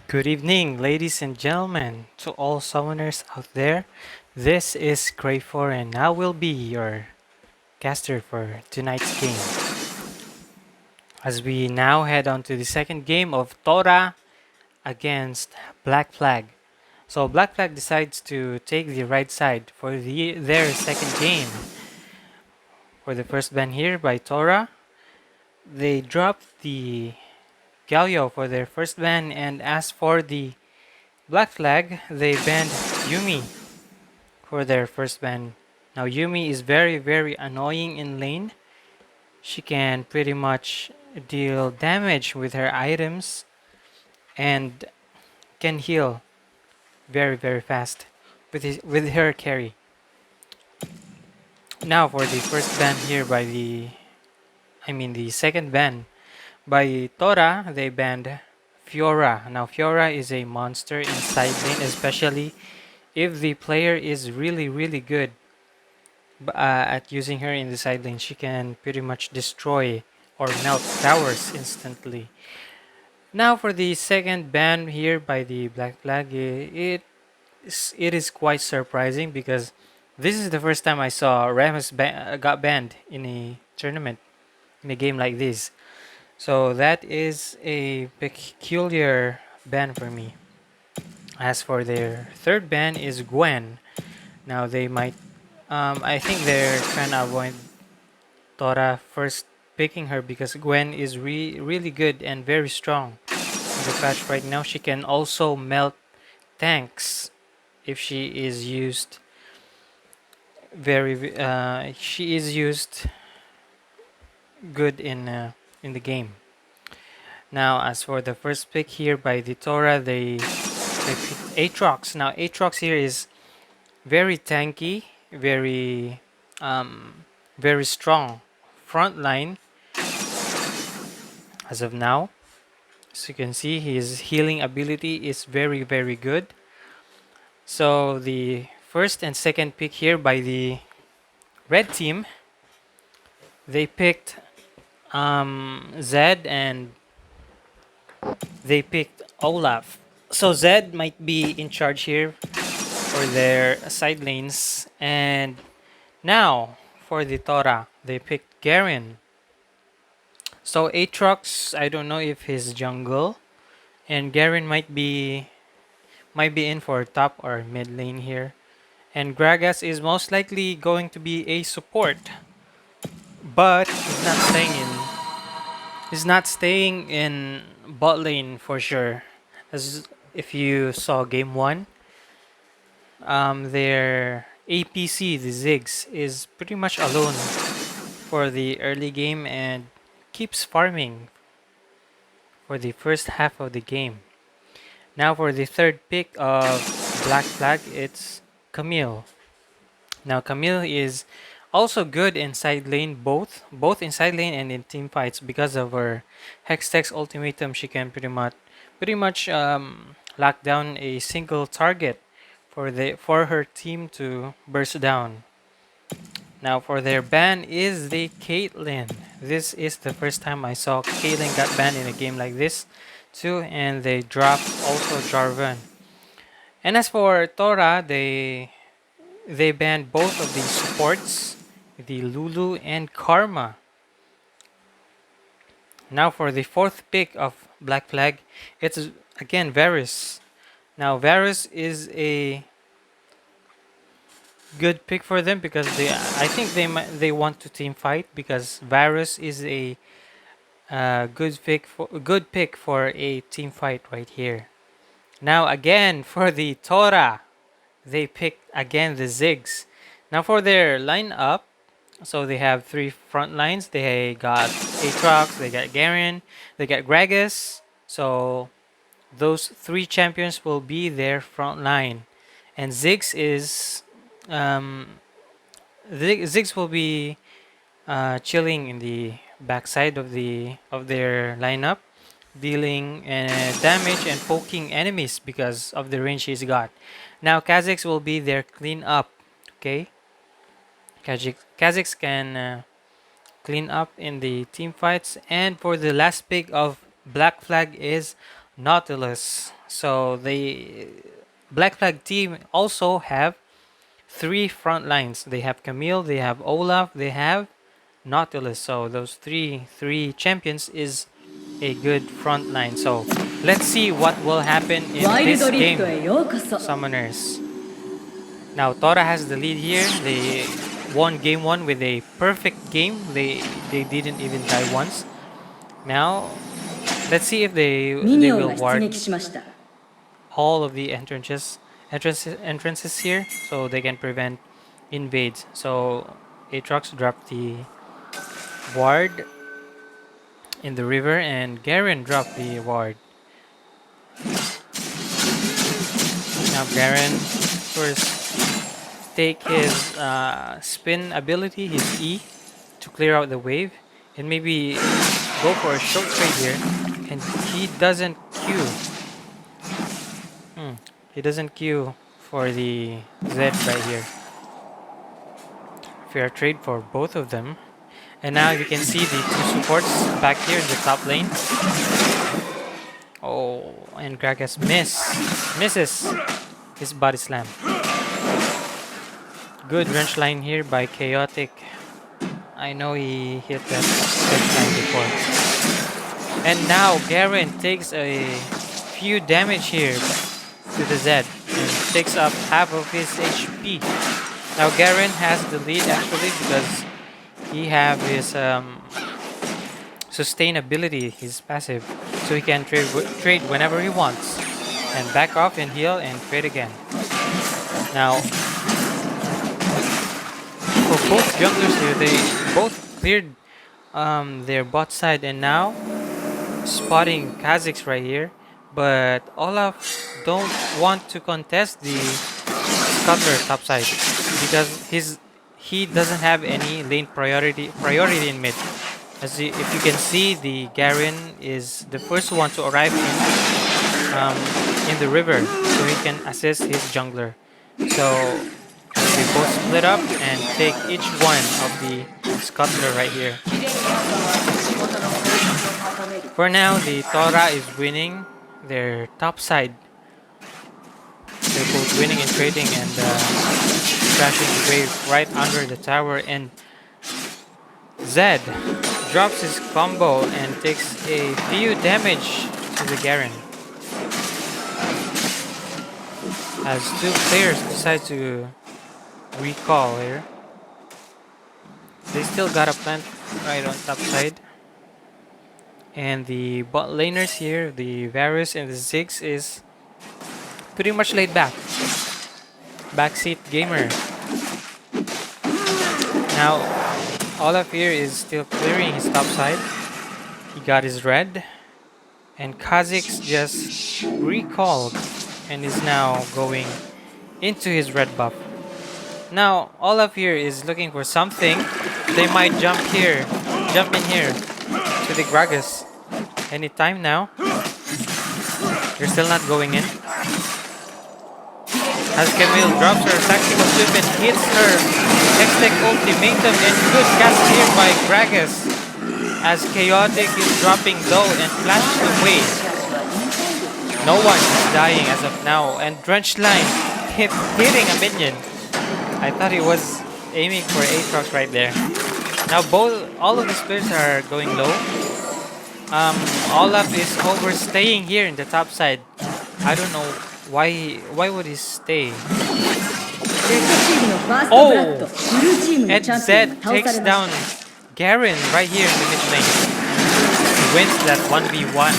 Good evening, ladies and gentlemen, to all summoners out there. This is Cray4 and I will be your caster for tonight's game. As we now head on to the second game of Tora against Black Flag. So Black Flag decides to take the right side for their second game. For the first ban here by Tora, they dropped the Galio for their first ban, and as for the Black Flag, they banned Yumi for their first ban. Now Yumi is very annoying in lane. She can pretty much deal damage with her items and can heal very fast with her carry. Now for the first ban here by the second ban by Tora, they banned Fiora. Now Fiora is a monster in side lane, especially if the player is really good at using her in the side lane. She can pretty much destroy or melt towers instantly. Now for the second ban here by the Black Flag, it is quite surprising because this is the first time I saw Rammus got banned in a tournament, in a game like this. So that is a peculiar ban for me. As for their third ban is Gwen. Now they might, I think they're trying to avoid Tora first picking her because Gwen is really good and very strong in the patch right now. She can also melt tanks if she is used she is used good in the game. Now as for the first pick here by the Tora, they picked Aatrox. Now Aatrox here is very tanky, very strong front line as of now. As you can see, his healing ability is very good. So the first and second pick here by the red team, they picked Zed and they picked Olaf. So Zed might be in charge here for their side lanes. And now for the Tora, they picked Garen. So Aatrox, I don't know if his jungle, and Garen might be in for top or mid lane here. And Gragas is most likely going to be a support, but he's not staying in bot lane for sure. As if you saw game one, their APC, the Ziggs, is pretty much alone for the early game and keeps farming for the first half of the game. Now for the third pick of Black Flag, it's Camille. Now Camille is also good in side lane, both in side lane and in team fights because of her Hextech ultimatum. She can pretty much lock down a single target for her team to burst down. Now for their ban is the Caitlyn. This is the first time I saw Caitlyn got banned in a game like this too, and they dropped also Jarvan. And as for Tora, they banned both of the supports, the Lulu and Karma. Now for the fourth pick of Black Flag, it's again Varus. Now Varus is a good pick for them because I think they want to team fight because Varus is a good pick for a team fight right here. Now again for the Tora, they picked again the Ziggs. Now for their lineup, so they have three front lines. They got Aatrox, they got Garen, they got Gragas. So those three champions will be their front line, and um, Ziggs will be chilling in the backside of their lineup, dealing damage and poking enemies because of the range he's got. Now Kha'Zix will be their clean up. Okay, Kha'Zix can clean up in the team fights. And for the last pick of Black Flag is Nautilus. So the Black Flag team also have three front lines. They have Camille, they have Olaf, they have Nautilus. So those three champions is a good front line. So let's see what will happen in this game, Summoners. Now Tora has the lead here. They won game one with a perfect game. They didn't even die once. Now let's see if they will ward all of the entrances here, so they can prevent invades. So Aatrox dropped the ward in the river, and Garen dropped the ward. Now Garen first take his spin ability, his E, to clear out the wave, and maybe go for a short trade here. And he doesn't queue. He doesn't queue for the Z right here. Fair trade for both of them. And now you can see the two supports back here in the top lane. Oh, and Gragas misses his body slam. Good wrench line here by Chaotic. I know he hit that wrench line before. And now Garen takes a few damage here to the Z and takes up half of his HP. Now Garen has the lead actually because he have his sustainability, his passive, so he can trade whenever he wants and back off and heal and trade again. Now for both junglers here, they both cleared their bot side, and now spotting Kha'Zix right here, but Olaf don't want to contest the Scuttler topside because he doesn't have any lane priority in mid. If you can see, the Garen is the first one to arrive in the river, so he can assist his jungler. So they both split up and take each one of the Scuttler right here. For now, the Tora is winning their top side. They're both winning and trading and crashing the wave right under the tower. And Zed drops his combo and takes a few damage to the Garen. As two players decide to recall here. They still got a plant right on top side. And the bot laners here, the Varus and the Ziggs, is pretty much laid back. Backseat gamer. Now, Olaf here is still clearing his top side. He got his red. And Kha'Zix just recalled and is now going into his red buff. Now, Olaf here is looking for something. They might jump in here to the Gragas anytime now. They're still not going in. As Camille drops her tactical sweep and hits her X-Tech ultimatum, and good cast here by Gragas as Chaotic is dropping low and flashes away. No one is dying as of now, and Drench Line hitting a minion. I thought he was aiming for Aatrox right there. Now all of these players are going low. Olaf is overstaying here in the top side. I don't know why would he stay. Oh! And Zed takes down Garen right here in the mid lane. He wins that 1v1.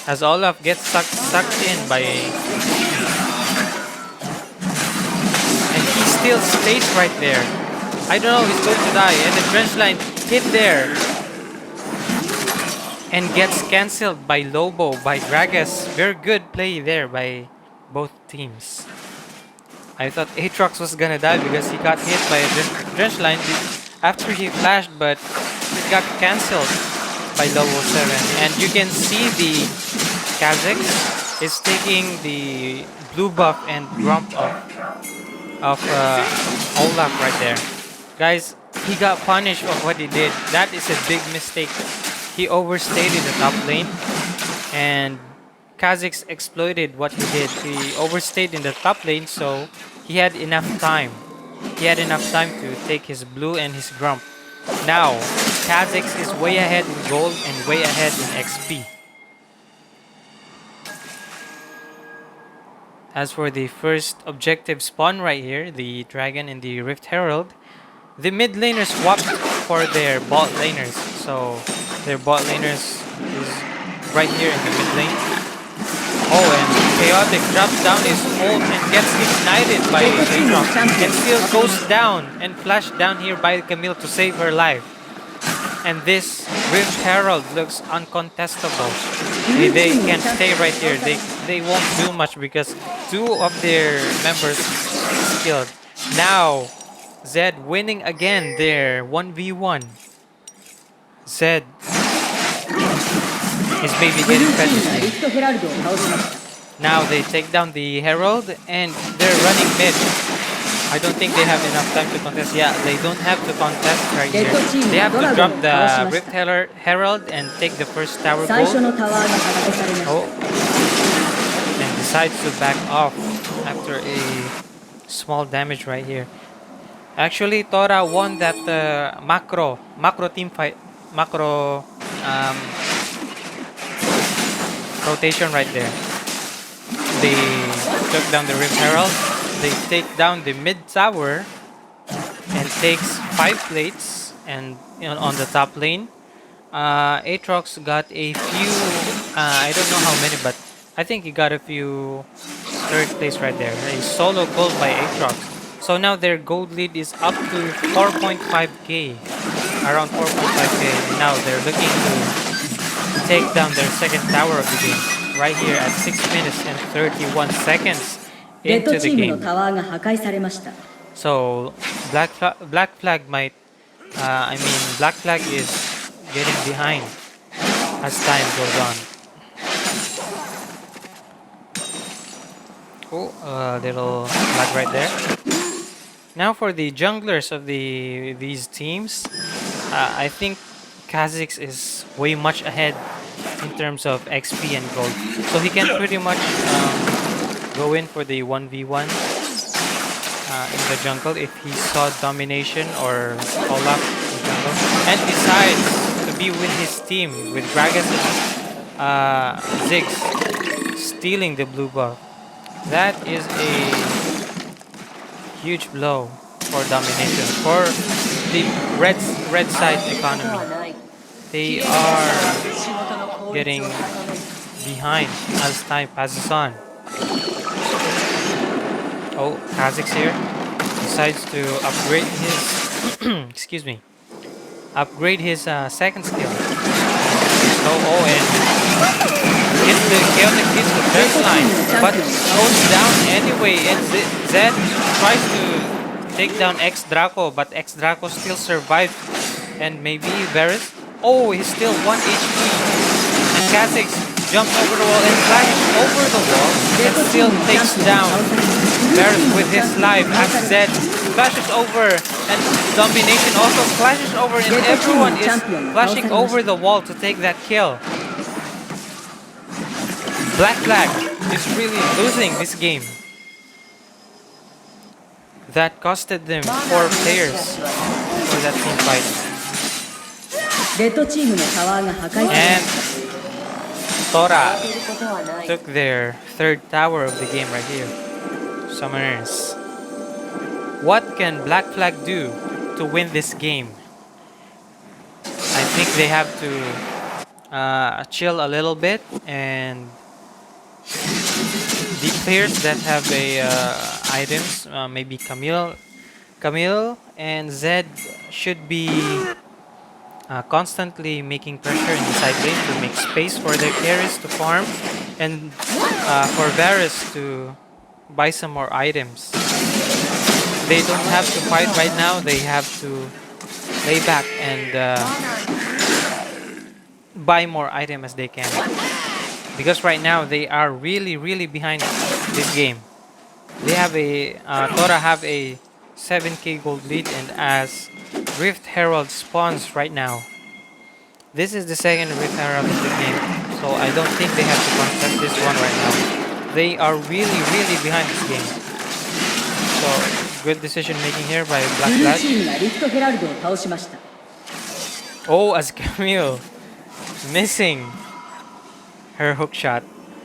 As Olaf gets sucked in by and he still stays right there. I don't know, he's going to die. And the Drench Line hit there and gets cancelled by Lobo, by Gragas. Very good play there by both teams. I thought Aatrox was gonna die because he got hit by a Drench Line after he flashed, but it got cancelled by Lobo 7. And you can see the Kha'Zix is taking the blue buff and grump of Olaf right there. Guys, he got punished for what he did. That is a big mistake. He overstayed in the top lane and Kha'Zix exploited what he did. He overstayed in the top lane, so he had enough time. He had enough time to take his blue and his grump. Now, Kha'Zix is way ahead in gold and way ahead in XP. As for the first objective spawn right here, the dragon and the Rift Herald, the mid laners swapped for their bot laners. So their bot laners is right here in the mid lane. Oh, and Chaotic drops down his ult and gets ignited by Aatrox and still goes down and flashed down here by Camille to save her life. And this Rift Herald looks uncontestable. They can stay right here. They won't do much because two of their members killed. Now, Zed winning again their 1v1. Zed is maybe getting fed this game. Now they take down the Herald and they're running mid. I don't think they have enough time to contest. Yeah, they don't have to contest right here. They have to drop the Rift Herald and take the first tower gold. Oh. And decides to back off after a small damage right here. Actually, Tora won that macro team fight, macro rotation right there. They took down the Rift Herald. They take down the mid tower and takes 5 plates and on the top lane. Aatrox got a few, I don't know how many, but I think he got a few third place right there. A solo gold by Aatrox. So now their gold lead is up to 4.5k, around 4.5k. Now they're looking to take down their second tower of the game right here at 6 minutes and 31 seconds into the game. So Black Flag might, Black Flag is getting behind as time goes on. Oh, a little lag right there. Now for the junglers of these teams, I think Kha'Zix is way much ahead in terms of XP and gold. So he can pretty much go in for the 1v1 in the jungle if he saw domination or Olaf in the jungle. And decides to be with his team, with Gragas and Ziggs stealing the blue buff. That is a huge blow for domination, for the red side economy. They are getting behind as time passes on. Oh, Kha'Zix here decides to upgrade his excuse me, upgrade his second skill. Oh, and hits the chaotic hits the first line, but goes down anyway. And Zed tries to take down X Draco, but X Draco still survived. And maybe Varus. Oh, he's still 1 HP. And Kha'Zix jumps over the wall and flashes over the wall and still takes down Varus with his life as Zed flashes over and Domination also flashes over and everyone is flashing over the wall to take that kill. Black Flag is really losing this game. That costed them 4 players for that team fight. And Tora took their third tower of the game right here. Summoners. What can Black Flag do to win this game? I think they have to chill a little bit, and the players that have items, maybe Camille and Zed should be constantly making pressure in the side lane to make space for their carries to farm and for Varus to buy some more items. They don't have to fight right now, they have to lay back and buy more items as they can. Because right now they are really behind this game. They have a Tora have a 7k gold lead, and as Rift Herald spawns right now, this is the second Rift Herald of the game. So I don't think they have to contest this one right now. They are really, really behind this game. So good decision making here by Black Flag. Oh, as Camille missing her hook shot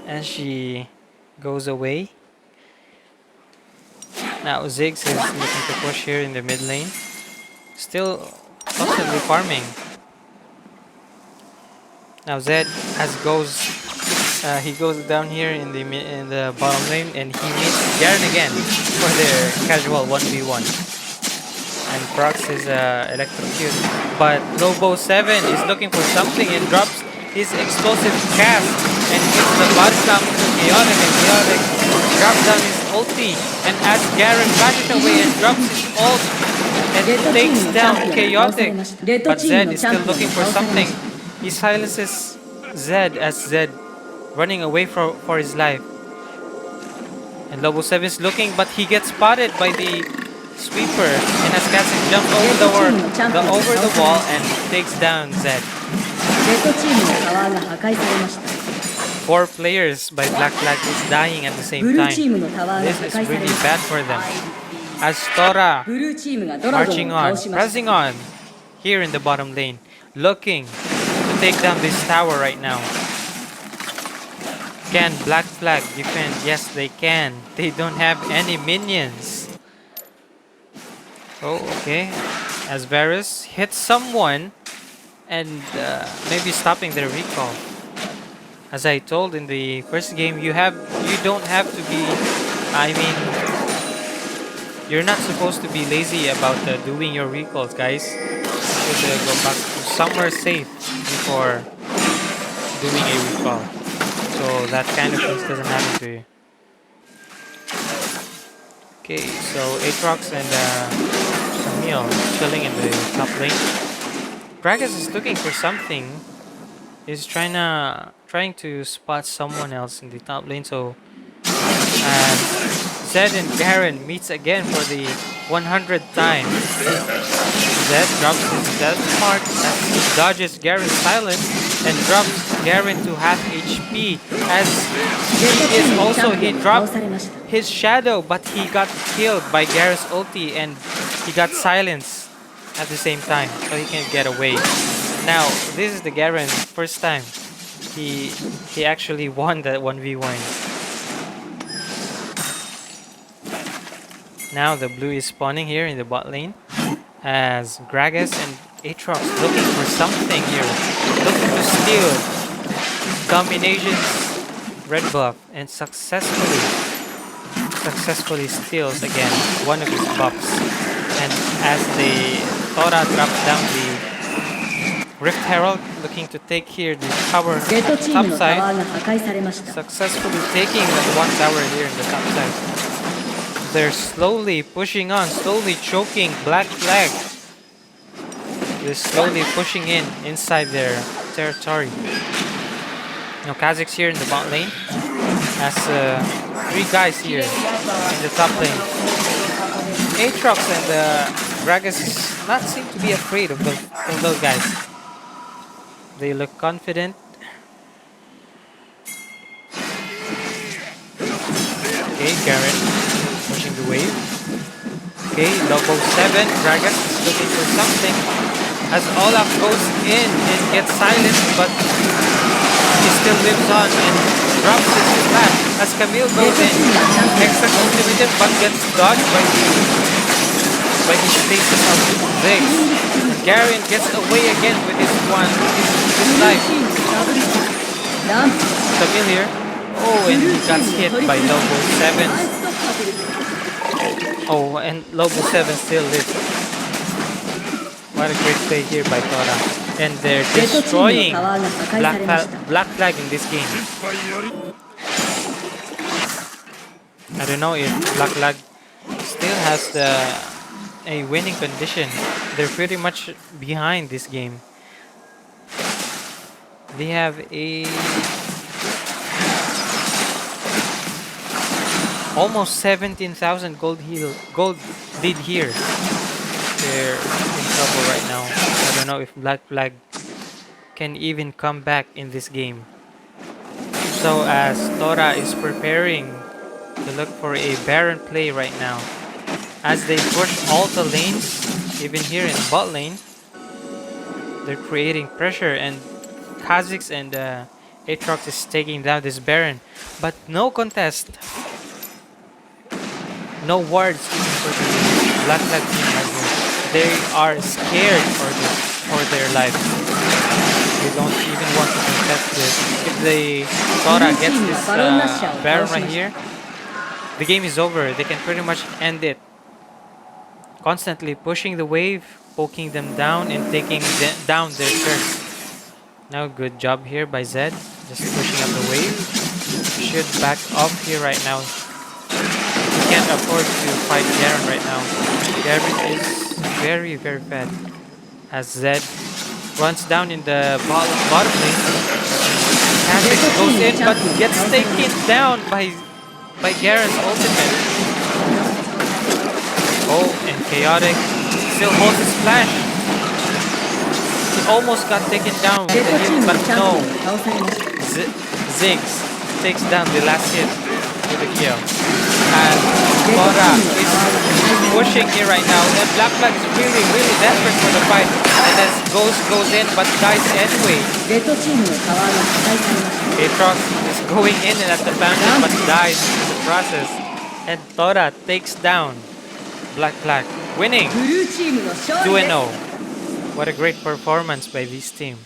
and she goes away. Now Ziggs is looking to push here in the mid lane. Still constantly farming. Now Zed he goes down here in the bottom lane and he meets Garen again for their casual 1v1. And Prox is electrocute, but Lobo 7 is looking for something and drops his explosive cast and hits the body slam to Chaotic, and Chaotic drops down his ulti, and as Garen flashes away and drops his ult and takes down Chaotic, but Zed is still looking for something. He silences Zed as Zed running away for his life. And Lobo 7 is looking, but he gets spotted by the sweeper, and as Katsik jumps over the wall and takes down Zed. 4 players by Black Flag is dying at the same time. This is really bad for them. As Tora marching on, pressing on here in the bottom lane, looking to take down this tower right now. Can Black Flag defend? Yes, they can. They don't have any minions. Oh, okay. As Varus hits someone and maybe stopping their recall. As I told in the first game, you don't have to be. I mean, you're not supposed to be lazy about doing your recalls, guys. You should go back to somewhere safe before doing a recall, so that kind of things doesn't happen to you. Okay, so Aatrox and Camille chilling in the top lane. Gragas is looking for something. He's trying to spot someone else in the top lane. So Zed and Garen meets again for the 100th time. Zed drops his death mark as he dodges Garen's silence and drops Garen to half HP. As he dropped his shadow, but he got killed by Garen's ulti and he got silenced at the same time, so he can't get away. Now this is the Garen first time he actually won that 1v1. Now the blue is spawning here in the bot lane as Gragas and Aatrox looking for something here, looking to steal Domination's red buff and successfully steals again one of his buffs. And as the Tora drops down the Rift Herald, looking to take here the tower top side, successfully taking that one tower here in the top side. They're slowly pushing on, slowly choking Black Flag. They're slowly pushing inside their territory. Now Kha'Zix here in the bot lane as 3 guys here in the top lane. Aatrox and Gragas not seem to be afraid of those guys. They look confident. Okay, Garen pushing the wave. Okay, Lobo 7. Gragas is looking for something as Olaf goes in and gets silenced, but he still lives on and drops his flash as Camille goes in. Extra ultimatum but gets dodged by his stasis of Ziggs. Garen gets away again with his life. Camille here. Oh, and he got hit by Lobo 7. Oh, and Lobo 7 still lives. What a great play here by Tora. And they're destroying Black Flag in this game. I don't know if Black Flag still has a winning condition. They're pretty much behind this game. They have almost 17,000 gold lead here. They're in trouble right now. I don't know if Black Flag can even come back in this game. So as Tora is preparing to look for a Baron play right now, as they push all the lanes, even here in bot lane, they're creating pressure, and Kha'Zix and Aatrox is taking down this Baron, but no contest, no wards even for the Black Flag team right here. They are scared for their lives. They don't even want to contest this. If the Tora gets this Baron right here, the game is over. They can pretty much end it. Constantly pushing the wave, poking them down, and taking down their turrets. Now, good job here by Zed. Just pushing up the wave. Should back off here right now. We can't afford to fight Garen right now. Garen is very, very fed. As Zed runs down in the bottom lane. Kha'Zix goes in but gets taken down by Garen's ultimate. Oh, and Chaotic still holds his flash. He almost got taken down with the hit, but no. Ziggs takes down the last hit with the kill. And Tora is pushing here right now. And Black Flag is really, really desperate for the fight. And then Ghost goes in but dies anyway. Aatrox is going in and at the fountain but dies in the process. And Tora takes down Black Flag, winning 2-0. What a great performance by this team.